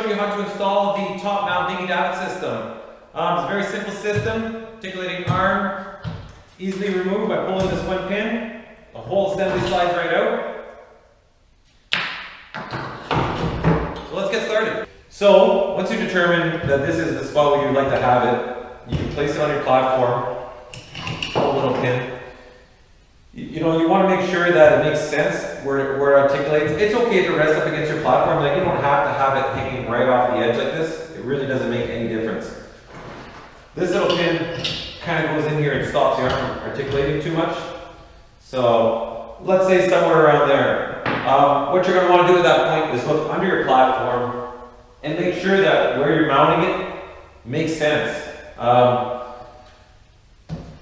show you how to install the top mount dinghy davit system. It's a very simple system, articulating arm, easily removed by pulling this one pin. The whole assembly slides right out. So let's get started. So once you determine that this is the spot where you'd like to have it, you can place it on your platform, pull a little pin. You want to make sure that it makes sense where it articulates. It's okay if it rests up against your platform. Like, you don't have to have it hanging right off the edge like this. It really doesn't make any difference. This little pin kind of goes in here and stops your arm from articulating too much. So let's say somewhere around there. What you're going to want to do at that point is look under your platform and make sure that where you're mounting it makes sense.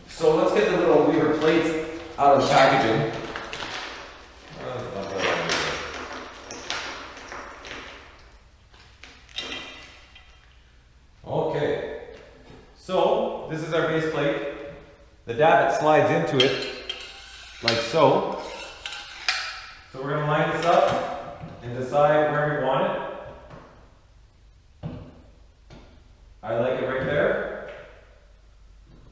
So let's get the little weaver plates out of the packaging. Okay, so this is our base plate. The davit slides into it like so. So we're going to line this up and decide where we want it. I like it right there.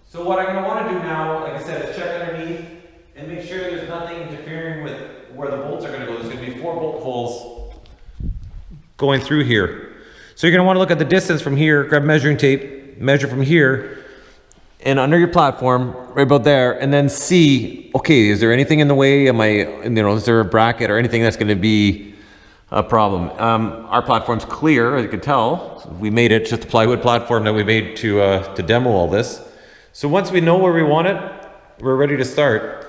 So what I'm going to want to do now, like I said, is check underneath and make sure there's nothing interfering with where the bolts are going to go. There's going to be 4 bolt holes going through here. So you're going to want to look at the distance from here, grab measuring tape, measure from here, and under your platform, right about there, and then see, okay, is there anything in the way? Is there a bracket or anything that's going to be a problem? Our platform's clear, as you can tell. We made it, just a plywood platform that we made to demo all this. So once we know where we want it, we're ready to start.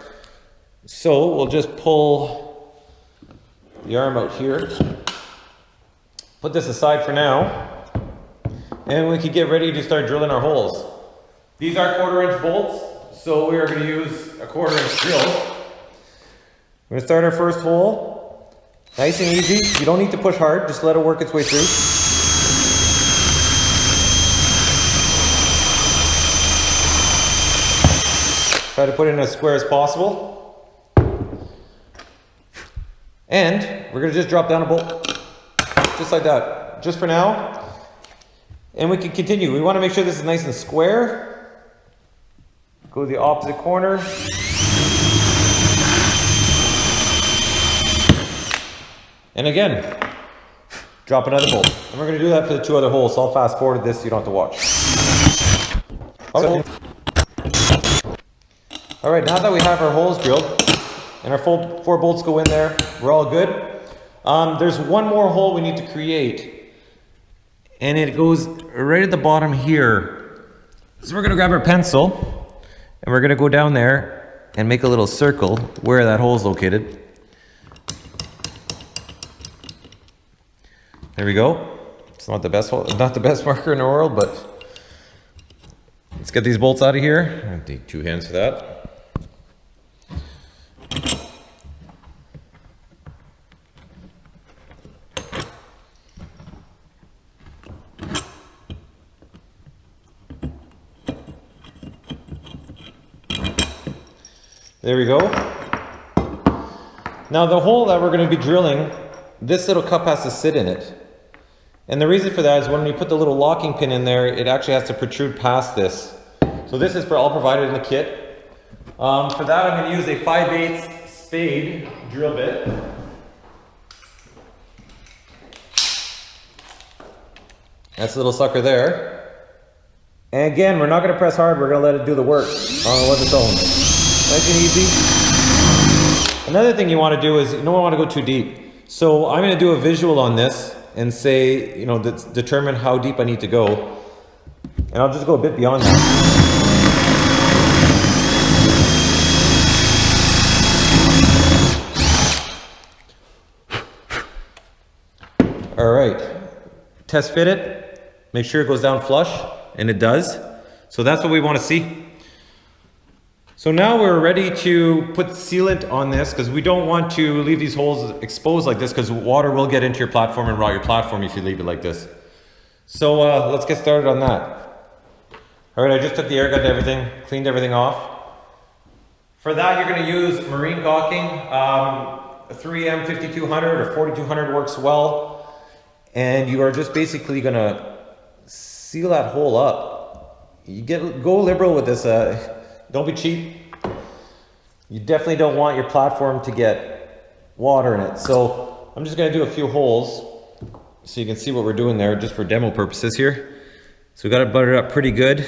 So we'll just pull the arm out here, put this aside for now, and we can get ready to start drilling our holes. These are 1/4-inch bolts, so we are going to use a 1/4-inch drill. We're going to start our first hole. Nice and easy. You don't need to push hard, just let it work its way through. Try to put it in as square as possible. And we're going to just drop down a bolt, just like that, just for now. And we can continue. We want to make sure this is nice and square. Go to the opposite corner. And again, drop another bolt. And we're going to do that for the 2 other holes. So I'll fast forward this so you don't have to watch. All right, now that we have our holes drilled and our 4 bolts go in there, we're all good. There's one more hole we need to create, and it goes right at the bottom here. So we're gonna grab our pencil and we're gonna go down there and make a little circle where that hole is located. There we go. It's not the best hole, not the best marker in the world, but let's get these bolts out of here. I need 2 hands for that. There we go. Now the hole that we're going to be drilling, this little cup has to sit in it. And the reason for that is when we put the little locking pin in there, it actually has to protrude past this. So this is all provided in the kit. For that I'm going to use a 5/8 spade drill bit. That's a little sucker there. And again, we're not going to press hard, we're going to let it do the work on its own. Nice and easy. Another thing you want to do is you don't want to go too deep. So I'm going to do a visual on this and say, determine how deep I need to go. And I'll just go a bit beyond that. All right, test fit it, make sure it goes down flush, and it does. So that's what we want to see. So now we're ready to put sealant on this because we don't want to leave these holes exposed like this because water will get into your platform and rot your platform if you leave it like this. So let's get started on that. All right, I just took the air gun to everything, cleaned everything off. For that, you're going to use marine caulking. 3M 5200 or 4200 works well. and you are just basically gonna seal that hole up. Go liberal with this, don't be cheap. You definitely don't want your platform to get water in it. So I'm just gonna do a few holes so you can see what we're doing there just for demo purposes here. So we got it buttered up pretty good.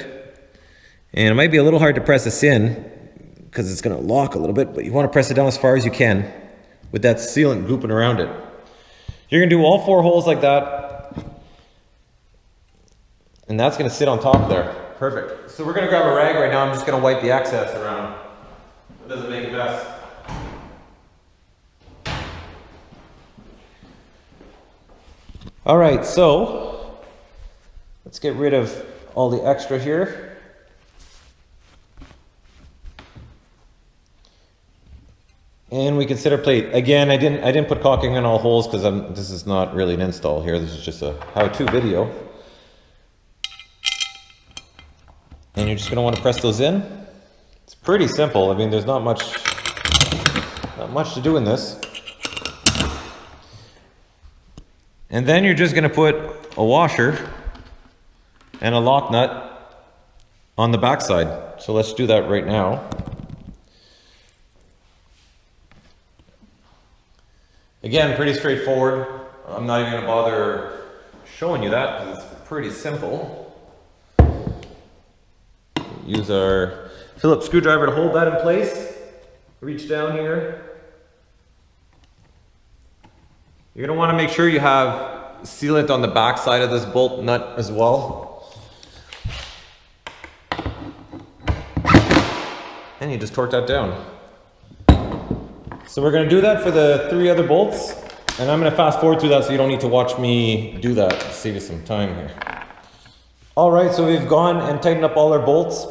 And it might be a little hard to press this in because it's gonna lock a little bit, but you wanna press it down as far as you can with that sealant gooping around it. You're gonna do all 4 holes like that. And that's gonna sit on top there. Perfect. So we're gonna grab a rag right now. I'm just gonna wipe the excess around. It doesn't make a mess. All right, so let's get rid of all the extra here. And we can set our plate. Again, I didn't put caulking in all holes because this is not really an install here. This is just a how-to video. And you're just going to want to press those in. It's pretty simple. I mean, there's not much to do in this. And then you're just going to put a washer and a lock nut on the back side. So let's do that right now. Again, pretty straightforward. I'm not even going to bother showing you that because it's pretty simple. Use our Phillips screwdriver to hold that in place. Reach down here. You're going to want to make sure you have sealant on the back side of this bolt nut as well. And you just torque that down. So we're going to do that for the 3 other bolts. And I'm going to fast forward through that so you don't need to watch me do that. Save you some time here. Alright, so we've gone and tightened up all our bolts.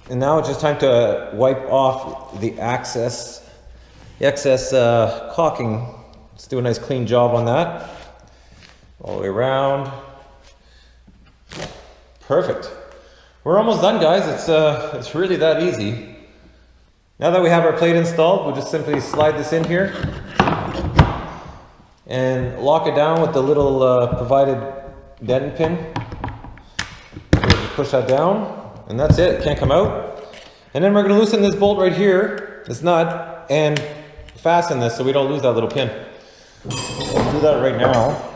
And now it's just time to wipe off the excess caulking. Let's do a nice clean job on that. All the way around. Perfect. We're almost done, guys. It's really that easy. Now that we have our plate installed, we'll just simply slide this in here and lock it down with the little provided dentin pin. Push that down. And that's it, it can't come out. And then we're going to loosen this bolt right here, this nut, and fasten this so we don't lose that little pin. We'll do that right now.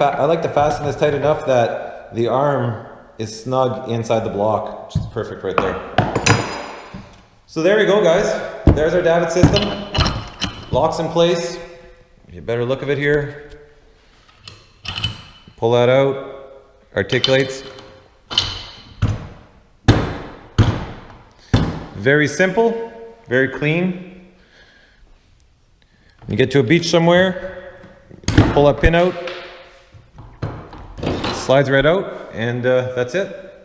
I like to fasten this tight enough that the arm is snug inside the block, which is perfect right there. So there we go, guys. There's our davit system. Locks in place. Get a better look of it here. Pull that out. Articulates. Very simple. Very clean. You get to a beach somewhere, pull that pin out. Slides right out, and that's it.